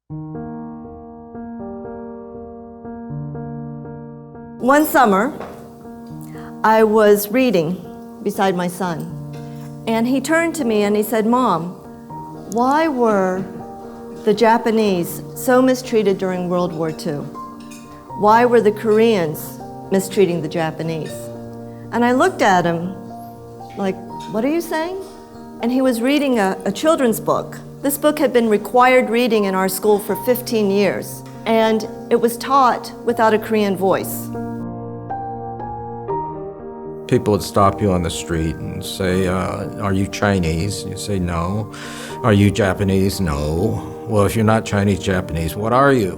One summer, I was reading beside my son, and he turned to me and he said, "Mom, why were the Japanese so mistreated during World War II? Why were the Koreans mistreating the Japanese?" And I looked at him like, "What are you saying?" And he was reading a children's book. This book had been required reading in our school for 15 years, and it was taught without a Korean voice. People would stop you on the street and say, "Are you Chinese?" You say, "No." "Are you Japanese?" "No." "Well, if you're not Chinese, Japanese, what are you?"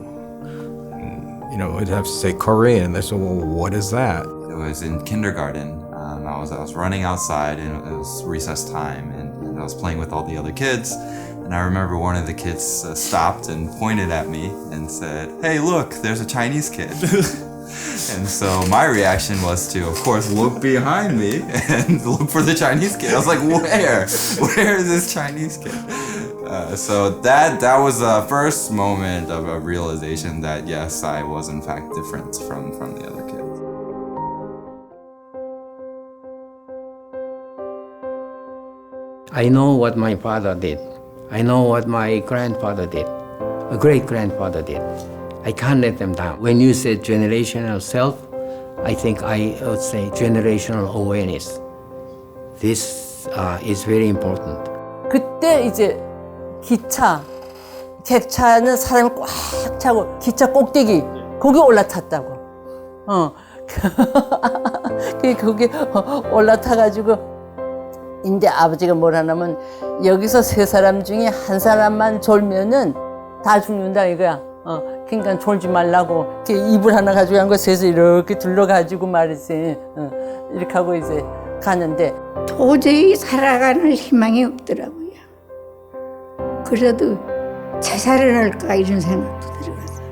You know, we'd have to say Korean. They said, "Well, what is that?" It was in kindergarten. I was running outside, and it was recess time, and I was playing with all the other kids. And I remember one of the kids stopped and pointed at me and said, "Hey, look, there's a Chinese kid." And so my reaction was to, of course, look behind me and look for the Chinese kid. I was like, where? Where is this Chinese kid? So that was the first moment of a realization that, yes, I was in fact different from the other kids. I know what my father did. I know what my grandfather did, a great-grandfather did. I can't let them down. When you say generational self, I think I would say generational awareness. This is very important. 그때 이제 객차는 사람이 꽉 차고 기차 꼭대기 거기 올라탔다고. 거기 올라타가지고 이제 아버지가 뭐라냐면 여기서 세 사람 중에 한 사람만 졸면은 다 죽는다 이거야. 그러니까 졸지 말라고 이렇게 이불 하나 가지고 한 거 셋이 이렇게 둘러가지고 말이지. 이렇게 하고 이제 가는데 도저히 살아가는 희망이 없더라고요. 그래도 자살을 할까 이런 생각도 들어갔어요.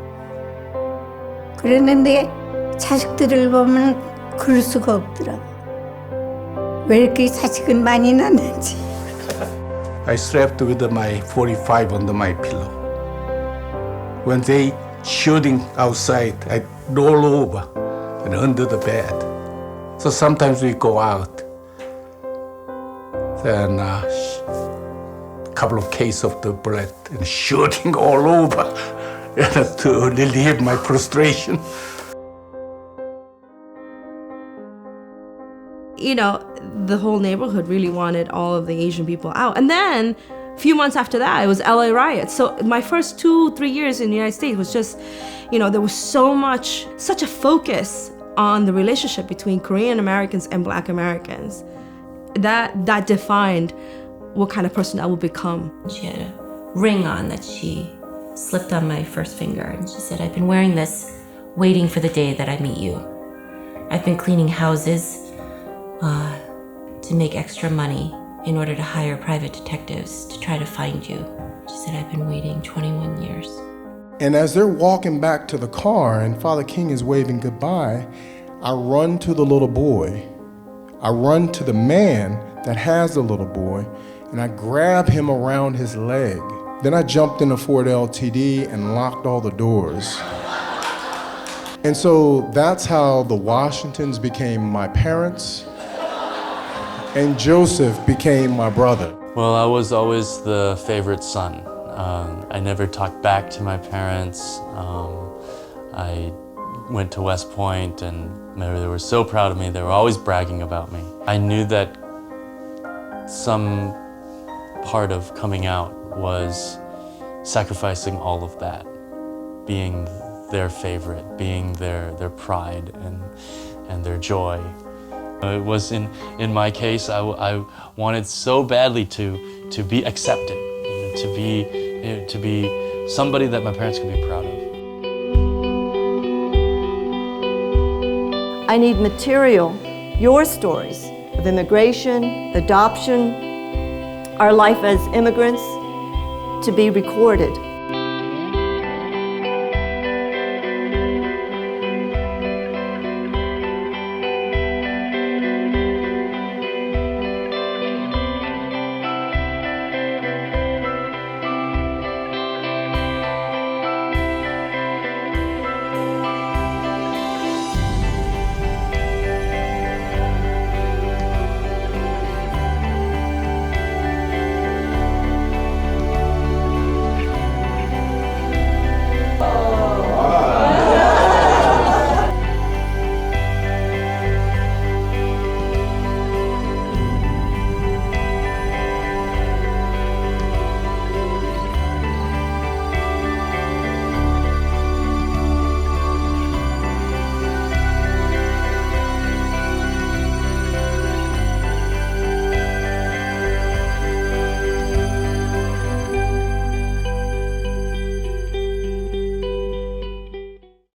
그랬는데 자식들을 보면 그럴 수가 없더라고요. 왜 이렇게 자식은 많이 낳는지. I slept with my 45 under my pillow. When they shooting outside, I roll over and under the bed. So sometimes we go out. Then a couple of cases of the blood and shooting all over to relieve my frustration. You know, the whole neighborhood really wanted all of the Asian people out. And then a few months after that, it was LA riots. So my first 2-3 years in the United States was just, you know, there was such a focus on the relationship between Korean Americans and Black Americans. That defined what kind of person I would become. She had a ring on that she slipped on my first finger, and she said, "I've been wearing this, waiting for the day that I meet you. I've been cleaning houses to make extra money in order to hire private detectives to try to find you." She said, "I've been waiting 21 years. And as they're walking back to the car and Father King is waving goodbye, I run to the little boy. I run to the man that has the little boy, and I grab him around his leg. Then I jumped in a Ford LTD and locked all the doors. And so that's how the Washingtons became my parents, and Joseph became my brother. Well, I was always the favorite son. I never talked back to my parents. I went to West Point, and they were so proud of me. They were always bragging about me. I knew that some part of coming out was sacrificing all of that, being their favorite, being their pride and their joy. It was in my case, I wanted so badly to be accepted, to be somebody that my parents could be proud of. I need material, your stories of immigration, adoption, our life as immigrants, to be recorded.